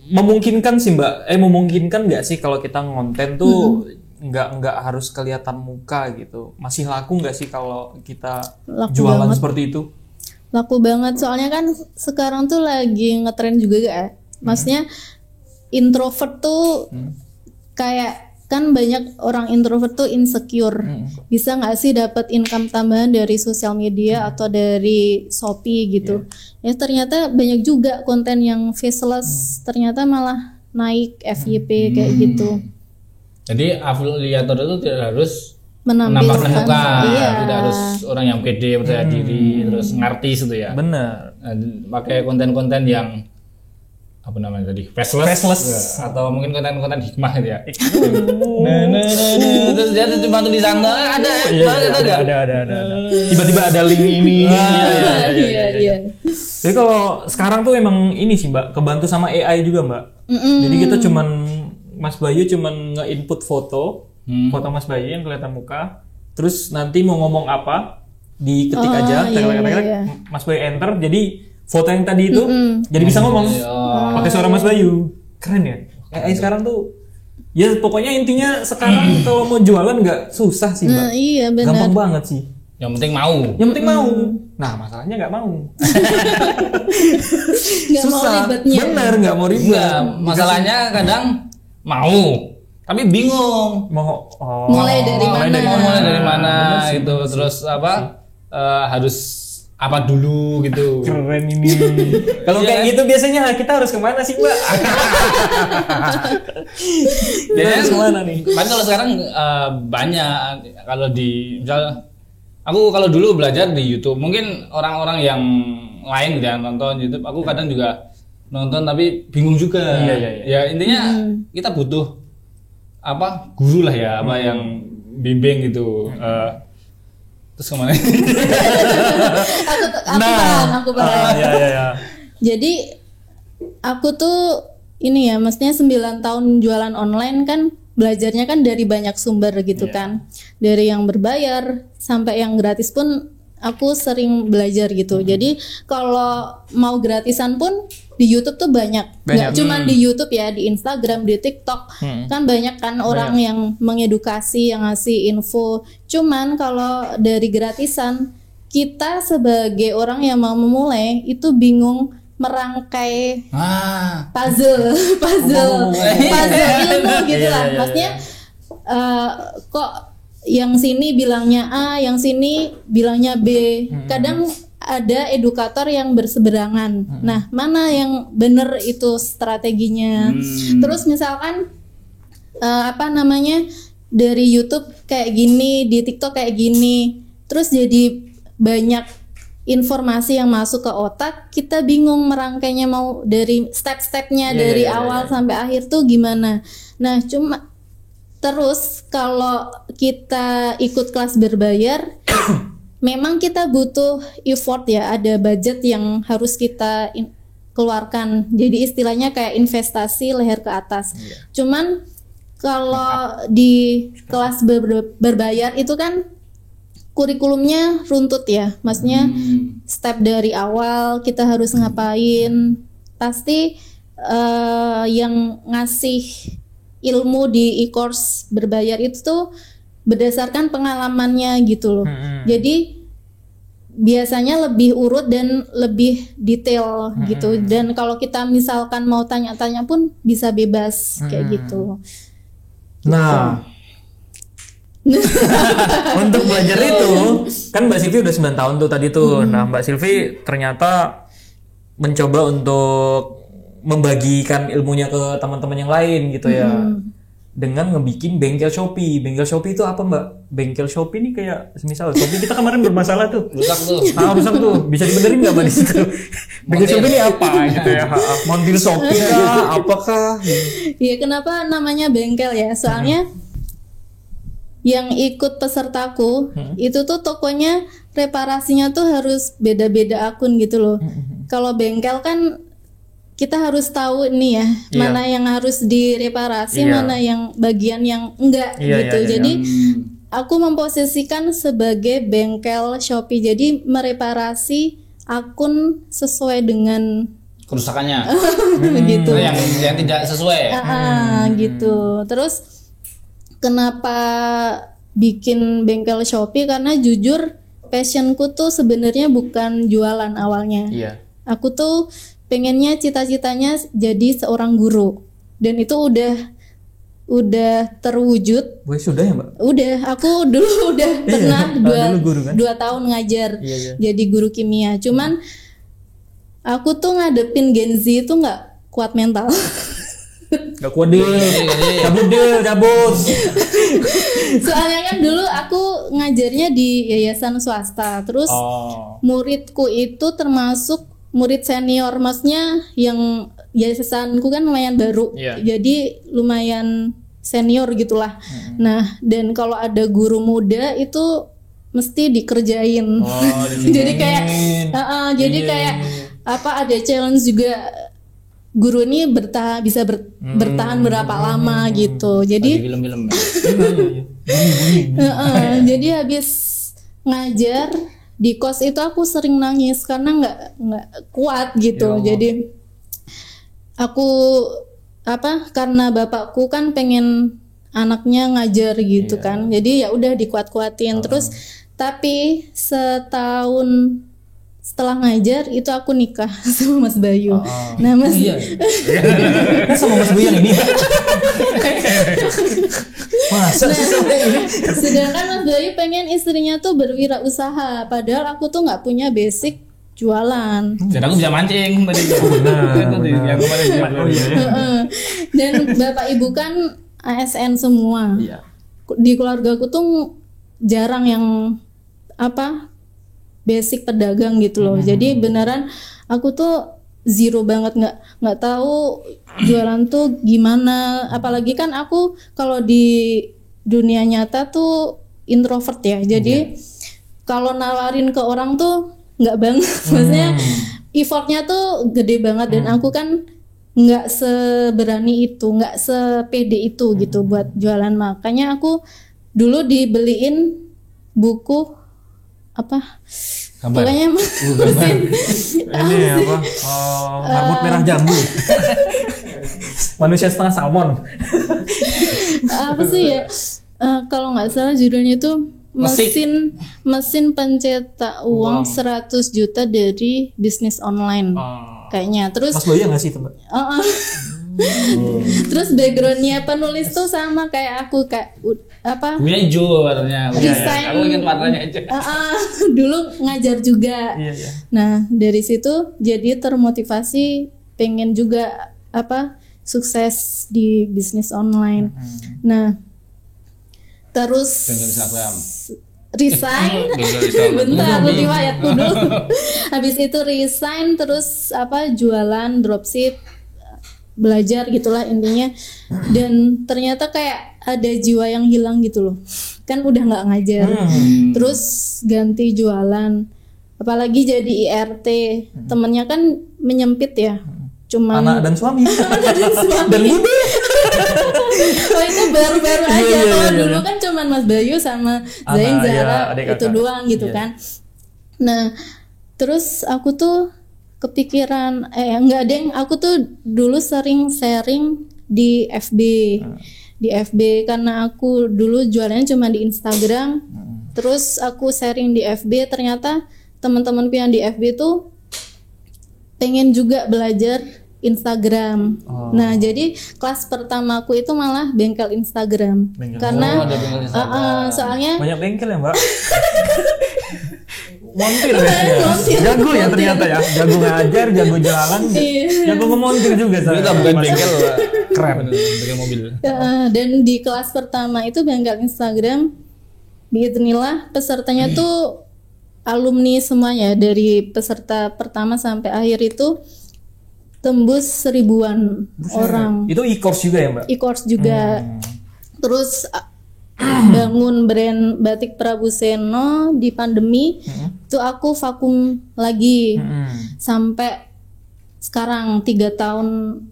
memungkinkan sih Mbak. Memungkinkan nggak sih kalau kita ngonten tuh nggak harus kelihatan muka gitu. Masih laku nggak sih kalau kita jualan seperti itu? Laku banget, soalnya kan sekarang tuh lagi ngetren juga ya. Maksudnya introvert tuh kayak kan banyak orang introvert tuh insecure. Bisa nggak sih dapat income tambahan dari sosial media atau dari Shopee gitu? Ya ternyata banyak juga konten yang faceless, ternyata malah naik FYP kayak gitu. Jadi afiliator itu tidak harus menampilkan muka, tidak harus orang yang pede, percaya diri, terus ngerti gitu ya. Bener. Pakai konten-konten yang apa namanya tadi, faceless. Atau mungkin konten-konten hikmah gitu ya. Terus dia cuma tulisan ada. Tiba-tiba ada link ini. Iya. Jadi kalau sekarang tuh emang ini sih Mbak, kebantu sama AI juga Mbak. Jadi kita Mas Bayu cuman nge-input foto Mas Bayu yang kelihatan muka, terus nanti mau ngomong apa diketik aja, Mas Bayu enter, jadi foto yang tadi itu jadi bisa ngomong pakai suara Mas Bayu. Keren ya? AI sekarang tuh ya pokoknya intinya sekarang kalau mau jualan nggak susah sih Mbak. Iya benar. Gampang banget sih. Yang penting mau. Nah masalahnya nggak mau. Nggak mau ribetnya. Bener, nggak mau ribet. Masalahnya kadang mau, tapi bingung mulai dari mana gitu, terus harus apa dulu gitu. Keren ini. Kalau kayak gitu biasanya kita harus kemana sih Mbak? Harus kemana nih? Kan kalau sekarang banyak, kalau di misal aku kalau dulu belajar di YouTube, mungkin orang-orang yang lain gitu ya nonton YouTube, aku kadang juga nonton tapi bingung juga. Ya intinya kita butuh guru lah ya, yang bimbing gitu. Terus kemana? Aku paham. Jadi aku tuh ini ya, maksudnya 9 tahun jualan online kan belajarnya kan dari banyak sumber gitu kan. Dari yang berbayar sampai yang gratis pun aku sering belajar gitu. Jadi kalau mau gratisan pun di YouTube tuh banyak. Nggak cuma di YouTube ya, di Instagram, di TikTok kan banyak kan orang yang mengedukasi, yang ngasih info. Cuman kalau dari gratisan, kita sebagai orang yang mau memulai itu bingung merangkai puzzle ilmu gitu lah. Maksudnya kok yang sini bilangnya A, yang sini bilangnya B. Kadang ada edukator yang berseberangan. Nah, mana yang benar itu strateginya? Terus misalkan dari YouTube kayak gini, di TikTok kayak gini. Terus jadi banyak informasi yang masuk ke otak, kita bingung merangkainya mau dari step-stepnya dari awal sampai akhir tuh gimana. Nah, terus kalau kita ikut kelas berbayar memang kita butuh effort ya, ada budget yang harus kita keluarkan. Jadi istilahnya kayak investasi leher ke atas. Cuman kalau di kelas berbayar itu kan kurikulumnya runtut ya. Maksudnya step dari awal kita harus ngapain. Pasti yang ngasih ilmu di e-course berbayar itu tuh berdasarkan pengalamannya gitu loh. Jadi biasanya lebih urut dan lebih detail gitu. Dan kalau kita misalkan mau tanya-tanya pun bisa bebas kayak gitu. Nah, untuk belajar itu kan Mbak Silvi udah 9 tahun tuh tadi tuh. Nah, Mbak Silvi ternyata mencoba untuk membagikan ilmunya ke teman-teman yang lain gitu ya. Dengan ngebikin bengkel Shopee. Bengkel Shopee itu apa, Mbak? Bengkel Shopee ini kayak misal Shopee kita kemarin bermasalah tuh. Rusak tuh. Rusak tuh. Bisa dibenerin nggak, Mbak, di situ? Bengkel Shopee ini apa gitu ya? Montir Shopee kah? Apakah? Iya, kenapa namanya bengkel ya? Soalnya yang ikut pesertaku itu tuh tokonya reparasinya tuh harus beda-beda akun gitu loh. Kalau bengkel kan kita harus tahu nih ya, mana yang harus direparasi, mana yang bagian yang enggak gitu. Jadi aku memposisikan sebagai bengkel Shopee. Jadi mereparasi akun sesuai dengan kerusakannya. Gitu. Yang tidak sesuai. Gitu. Terus kenapa bikin bengkel Shopee? Karena jujur passionku tuh sebenarnya bukan jualan awalnya. Aku tuh pengennya cita-citanya jadi seorang guru, dan itu udah terwujud. Sudah ya, Mbak? Udah, aku dulu udah pernah guru, kan? 2 tahun ngajar jadi guru kimia. Cuman aku tuh ngadepin Gen Z itu nggak kuat mental. Gak kuat deh, cabut. Soalnya kan dulu aku ngajarnya di yayasan swasta, terus muridku itu termasuk murid senior, maksudnya yang yayasanku kan lumayan baru, jadi lumayan senior gitulah. Nah, dan kalau ada guru muda itu mesti dikerjain. Jadi kayak, apa, ada challenge juga. Guru ini bisa bertahan berapa lama gitu. Jadi film-film. Jadi habis ngajar di kos itu aku sering nangis karena nggak kuat gitu. Jadi aku karena bapakku kan pengen anaknya ngajar gitu kan. Jadi ya udah dikuat-kuatin terus. Tapi setahun setelah ngajar itu aku nikah sama Mas Bayu. Nah, Mas sama Mas Bayu yang ini. Masa sedangkan Mas Bayu pengen istrinya tuh berwirausaha, padahal aku tuh nggak punya basic jualan. Dan aku bisa mancing tadi. Dan bapak ibu kan ASN semua. Di keluargaku tuh jarang yang basic pedagang gitu loh. Jadi beneran aku tuh zero banget, nggak tahu jualan tuh gimana. Apalagi kan aku kalau di dunia nyata tuh introvert ya. Jadi kalau nawarin ke orang tuh nggak banget. Maksudnya effortnya tuh gede banget, dan aku kan nggak seberani itu, nggak sepede itu gitu buat jualan. Makanya aku dulu dibeliin buku pokoknya mesin ini rambut merah jambu. Manusia setengah salmon. Apa sih ya, kalau nggak salah judulnya itu mesin pencetak uang 100 juta dari bisnis online kayaknya. Terus Mas Boya nggak sih itu, Mbak? Terus backgroundnya penulis tuh sama kayak aku, kayak punya hijau warnanya. Desain. Aku ingin warnanya aja. Dulu ngajar juga. Nah, dari situ jadi termotivasi pengen juga sukses di bisnis online. Nah, terus resign. Bentar, riwayatku dulu. Habis itu resign, terus jualan dropship, belajar gitulah intinya. Dan ternyata kayak ada jiwa yang hilang gitu loh, kan udah nggak ngajar, terus ganti jualan, apalagi jadi IRT. Temennya kan menyempit ya, cuman anak dan suami dan budi. Oh, itu baru-baru aja. Kalau dulu kan cuman Mas Bayu sama Zain, Zara itu doang gitu kan. Nah, terus aku tuh kepikiran aku tuh dulu sering sharing di FB. Di FB karena aku dulu jualannya cuma di Instagram. Terus aku sharing di FB, ternyata teman-temanku yang di FB tuh pengen juga belajar Instagram. Nah, jadi kelas pertamaku itu malah bengkel Instagram. Karena ada bengkel Instagram. soalnya Banyak bengkel ya, Mbak. Montir ya. Jago ya ternyata ya. Jago ngajar, jago jalan, jago ngemontir juga. Kita bukan bengkel, Pak. Keren. Bengkel mobil. dan di kelas pertama itu bengkel Instagram, biidznillah pesertanya tuh alumni semuanya, dari peserta pertama sampai akhir itu tembus 1000-an orang. Itu e-course juga ya, Mbak? E-course juga. Terus bangun brand batik Prabu Seno di pandemi. Itu aku vakum lagi sampai sekarang 3 tahun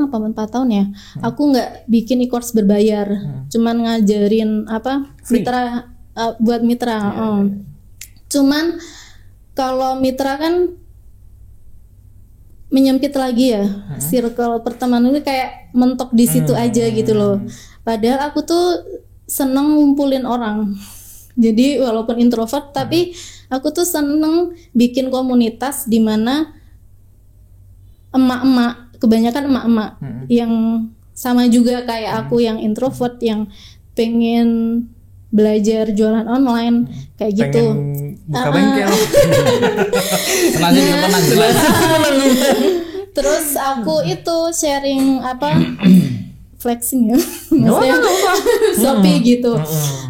apa 4 tahun ya. Aku nggak bikin e-course berbayar, cuman ngajarin mitra, buat mitra. Cuman kalau mitra kan menyempit lagi ya, circle pertemanan itu kayak mentok di situ aja gitu loh. Padahal aku tuh seneng ngumpulin orang. Jadi walaupun introvert tapi aku tuh seneng bikin komunitas di mana emak-emak, kebanyakan emak-emak yang sama juga kayak aku yang introvert, yang pengen belajar jualan online kayak gitu. Buka bengkel. Terus aku itu sharing flexing ya, maksudnya Shopee gitu.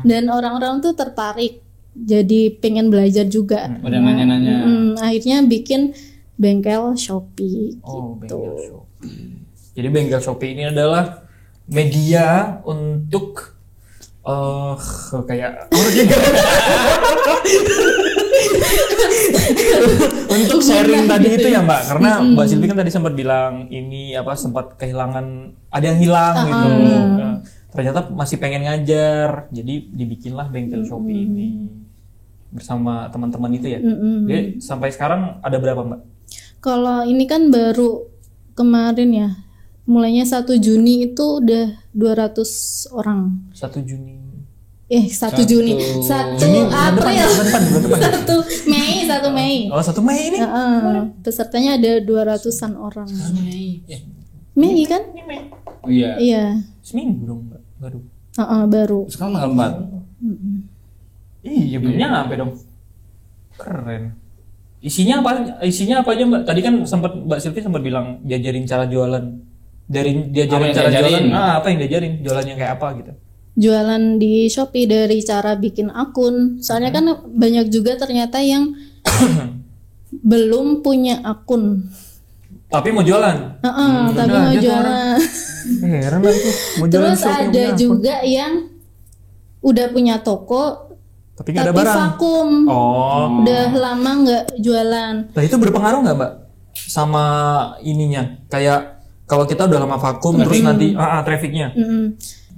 Dan orang-orang tuh tertarik, jadi pengen belajar juga. Udah nanya-nanya. Akhirnya bikin bengkel Shopee gitu. Bengkel Shopee. Jadi bengkel Shopee ini adalah media untuk kayak untuk sharing tadi itu ya, Mbak, karena Mbak Silvi kan tadi sempat bilang ini sempat kehilangan, ada yang hilang gitu. Nah, ternyata masih pengen ngajar, jadi dibikinlah bengkel Shopee ini bersama teman-teman itu ya. Jadi sampai sekarang ada berapa, Mbak? Kalau ini kan baru kemarin ya, mulainya 1 Juni itu udah 200 orang. 1 Juni. 1 Juni. 1 April. 1 Mei, 1 Mei. Oh, 1 Mei ini. Pesertanya ada 200-an orang. Mei kan? Oh iya. Iya. Seminggu dong, Mbak, baru. Baru. Sekarang tanggal 4. Iya, belum nyampe dong. Keren. Isinya apa aja, Mbak? Tadi kan Mbak Silvi sempat bilang diajarin cara jualan. Diajarin cara jualan. Apa yang diajarin? Jualannya kayak apa gitu? Jualan di Shopee, dari cara bikin akun. Soalnya kan banyak juga ternyata yang belum punya akun. Tapi mau jualan. Tapi mau jualan. Heran aku. Terus ada juga yang udah punya toko tapi nggak ada barang. Vakum. Udah lama nggak jualan. Nah, itu berpengaruh nggak, Mbak, sama ininya? Kayak kalau kita udah lama vakum terus nanti trafficnya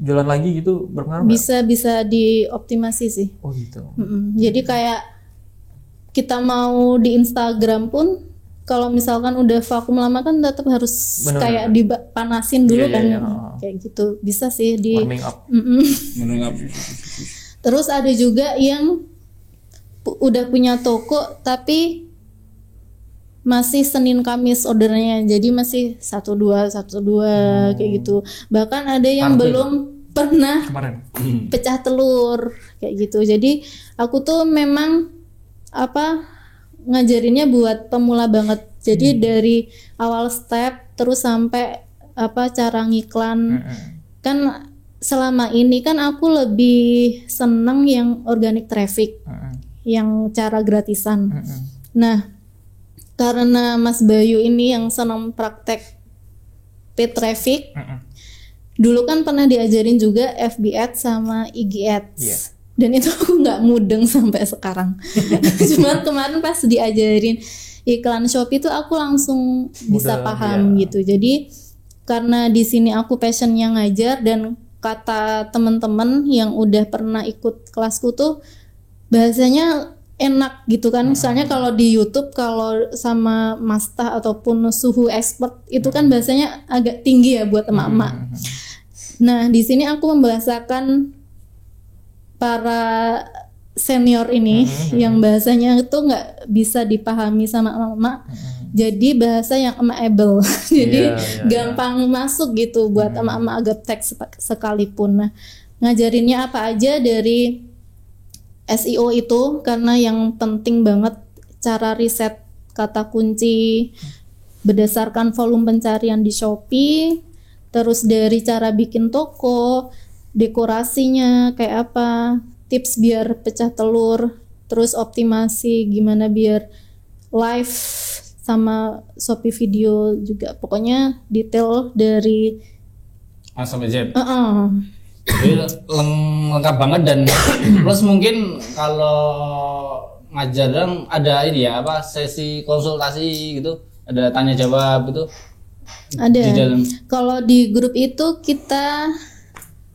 jualan lagi gitu, berpengaruh nggak? Bisa dioptimasi sih. Oh gitu. Jadi kayak kita mau di Instagram pun kalau misalkan udah vakum lama kan tetap harus kayak dipanasin dulu kayak gitu. Bisa sih di warming up. Warming up. Terus ada juga yang udah punya toko tapi masih Senin Kamis ordernya, jadi masih 1-2 kayak gitu. Bahkan ada yang belum pernah pecah telur kayak gitu. Jadi aku tuh memang ngajarinnya buat pemula banget. Jadi dari awal step terus sampai cara ngiklan. Kan selama ini kan aku lebih seneng yang organic traffic, yang cara gratisan. Nah, karena Mas Bayu ini yang senang praktek paid traffic, dulu kan pernah diajarin juga FB Ads sama IG Ads, dan itu aku nggak mudeng sampai sekarang. Cuman kemarin pas diajarin iklan Shopee itu aku langsung bisa paham gitu. Jadi karena di sini aku passionnya ngajar, dan kata teman-teman yang udah pernah ikut kelasku tuh bahasanya enak gitu kan. Misalnya kalau di YouTube kalau sama Mastah ataupun Suhu Expert itu kan bahasanya agak tinggi ya buat emak-emak. Nah, di sini aku membahasakan para senior ini yang bahasanya itu nggak bisa dipahami sama emak-emak. Jadi bahasa yang emak-able. Jadi gampang masuk gitu buat emak-emak gaptek sekalipun. Nah, ngajarinnya apa aja dari SEO itu, karena yang penting banget cara riset kata kunci berdasarkan volume pencarian di Shopee, terus dari cara bikin toko, dekorasinya kayak apa, tips biar pecah telur, terus optimasi gimana biar live sama Shopee video juga, pokoknya detail dari A sampai Z. Jadi lengkap banget. Dan plus mungkin kalau ngajar dan ada ini ya apa sesi konsultasi gitu, ada tanya jawab gitu. Ada. Di dalam. Kalau di grup itu kita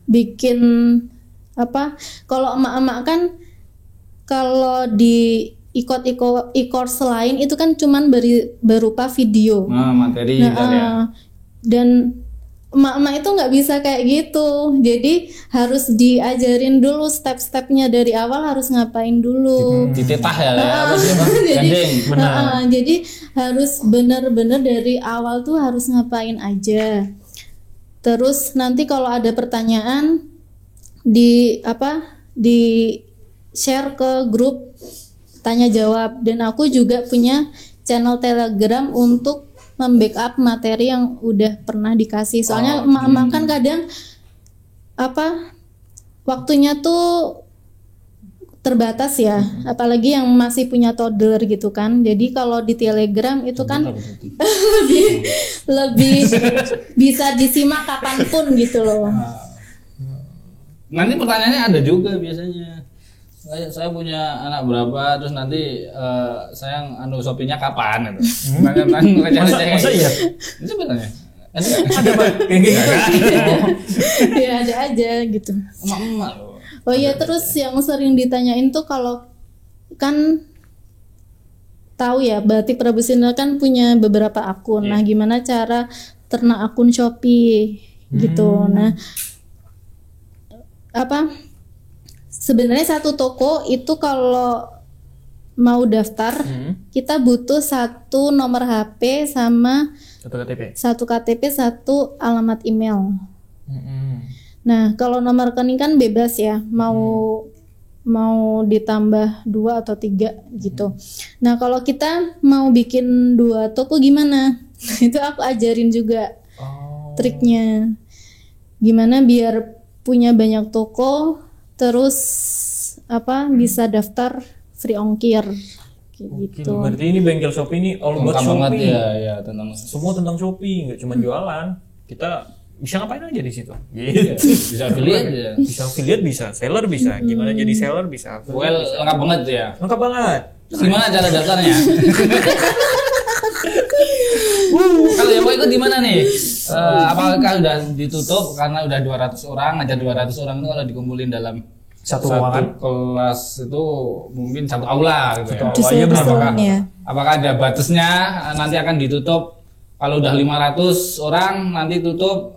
bikin apa? Kalau emak-emak kan kalau di e-course lain itu kan cuman berupa video. Materi gitu ya. Dan emak-emak itu nggak bisa kayak gitu. Jadi harus diajarin dulu step-stepnya dari awal harus ngapain dulu. Ditetah ya. Jadi harus benar-benar dari awal tuh harus ngapain aja. Terus nanti kalau ada pertanyaan di share ke grup tanya jawab, dan aku juga punya channel Telegram untuk membackup materi yang udah pernah dikasih. Soalnya emak-emak kan kadang waktunya tuh terbatas ya, apalagi yang masih punya toddler gitu kan. Jadi kalau di Telegram itu kan lebih bisa disimak kapanpun gitu loh. Nanti pertanyaannya ada juga biasanya. Saya punya anak berapa, terus nanti saya Shopee-nya kapan gitu. Masa iya? Itu sebenarnya. Ada Pak kayak gitu. Ya ada aja gitu. Emak-emak. Oh iya, terus yang sering ditanyain tuh kalau kan tahu ya Batik Prabu Sinel kan punya beberapa akun. Nah, gimana cara ternak akun Shopee gitu. Nah, sebenarnya satu toko itu kalau mau daftar kita butuh satu nomor HP sama satu KTP, satu alamat email. Nah, kalau nomor rekening kan bebas ya, mau ditambah 2 atau 3 gitu. Nah, kalau kita mau bikin 2 toko gimana? Itu aku ajarin juga triknya. Gimana biar punya banyak toko, terus bisa daftar free ongkir kayak gitu. Berarti ini bengkel Shopee ini all about Shopee. Ya, tentang semua tentang Shopee, nggak cuma jualan. Kita bisa ngapain aja di situ. Bisa affiliate ya. Bisa affiliate, bisa seller, bisa. Gimana jadi seller bisa. Well, lengkap banget ya. Lengkap banget. Gimana cara daftarnya? Kalau yang mau ikut di mana nih? Apakah udah ditutup karena udah 200 orang, ngajar 200 orang itu kalau dikumpulin dalam satu ruangan kelas itu mungkin satu aula gitu ya. Apakah ada batasnya nanti akan ditutup? Kalau udah 500 orang nanti tutup,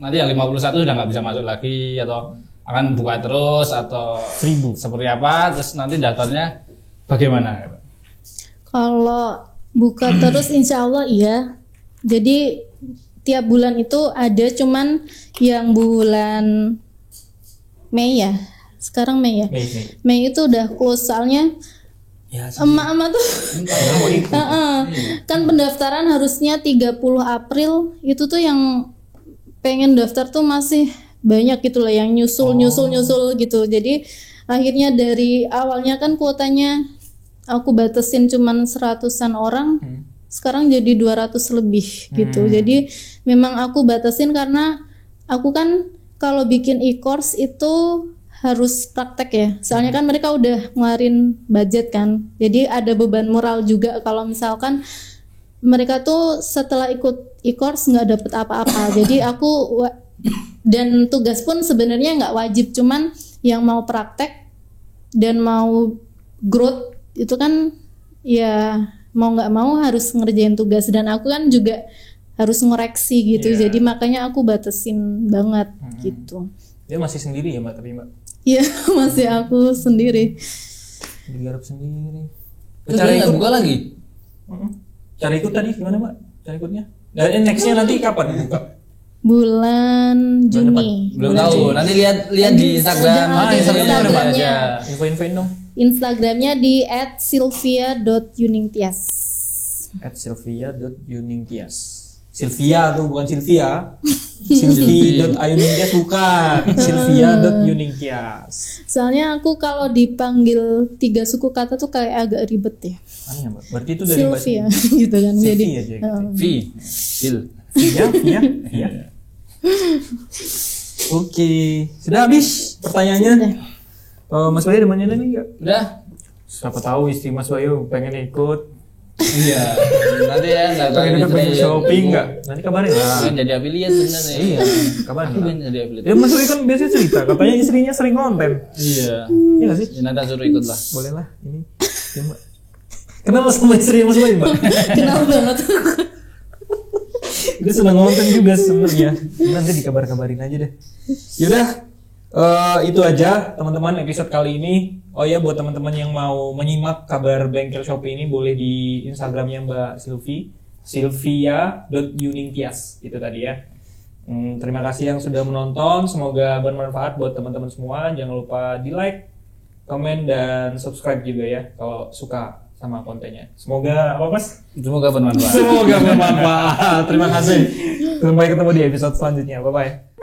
nanti yang 51 udah nggak bisa masuk lagi, atau akan buka terus, atau 1000 seperti apa? Terus nanti daftarnya bagaimana? Kalau buka terus insya Allah iya. Jadi tiap bulan itu ada, cuman yang bulan Mei ya. Sekarang Mei ya. Mei itu udah close soalnya. Ya, emak-emak tuh kan pendaftaran harusnya 30 April, itu tuh yang pengen daftar tuh masih banyak gitu lah, yang nyusul gitu. Jadi akhirnya dari awalnya kan kuotanya aku batasin cuman 100-an orang, sekarang jadi 200 lebih gitu. Jadi memang aku batasin karena aku kan kalau bikin e-course itu harus praktek ya, soalnya kan mereka udah ngeluarin budget kan, jadi ada beban moral juga kalau misalkan mereka tuh setelah ikut e-course nggak dapet apa-apa. Jadi aku dan tugas pun sebenarnya nggak wajib, cuman yang mau praktek dan mau growth itu kan ya mau nggak mau harus ngerjain tugas, dan aku kan juga harus ngoreksi gitu. Jadi makanya aku batasin banget gitu. Dia masih sendiri ya Mbak, tapi Mbak? Iya, masih aku sendiri. Digarap sendiri. Terus dia nggak buka lagi? Cara ikut tadi gimana Mbak? Cara ikutnya? Dan nextnya nanti kapan buka? Bulan Juni. Belum tahu. Nanti lihat di Instagram. Instagramnya udah Mbak Instagramnya. aja. Info-infoin dong. Instagramnya di @sylvia.yuningtias. @sylvia.yuningtias. Sylvia tuh bukan Sylvia. Sylvie.ayuningtias bukan. Sylvia.yuningtias. Soalnya aku kalau dipanggil 3 suku kata tuh kayak agak ribet ya. Aneh Mbak. Berarti itu dari Mbak Sylvia gitu kan. Jadi Sylvia aja. Sil. Iya. Oke, sudah habis pertanyaannya. Mas Bayu ada mana nih enggak? Udah. Siapa tahu istri Mas Bayu pengen ikut. Iya. Nanti ya nggak tahu. Pengen ikut pengen shopping enggak? Nanti kabarin lah. Pengen jadi affiliate sebenarnya. Iya, kabarin. Aku pengen jadi affiliate. Ya Mas Bayu kan biasanya cerita, katanya istrinya sering konten. Iya. Iya nggak sih? Ya, nanti suruh ikut lah. Boleh lah. Ini. Ya, Mbak. Kenal sama istri Mas Bayu, Mbak? kenal banget. Dia senang nonton juga sebenarnya. Nanti dikabar-kabarin aja deh. Yaudah, itu aja teman-teman episode kali ini. Oh ya, buat teman-teman yang mau menyimak kabar bengkel Shopee ini boleh di Instagramnya Mbak Sylvie, sylvia.yuningtias itu tadi ya. Terima kasih yang sudah menonton. Semoga bermanfaat buat teman-teman semua. Jangan lupa di like, komen dan subscribe juga ya kalau suka sama kontennya. Semoga apa Mas? Semoga bermanfaat. Semoga bermanfaat. Terima kasih. Sampai ketemu di episode selanjutnya. Bye bye.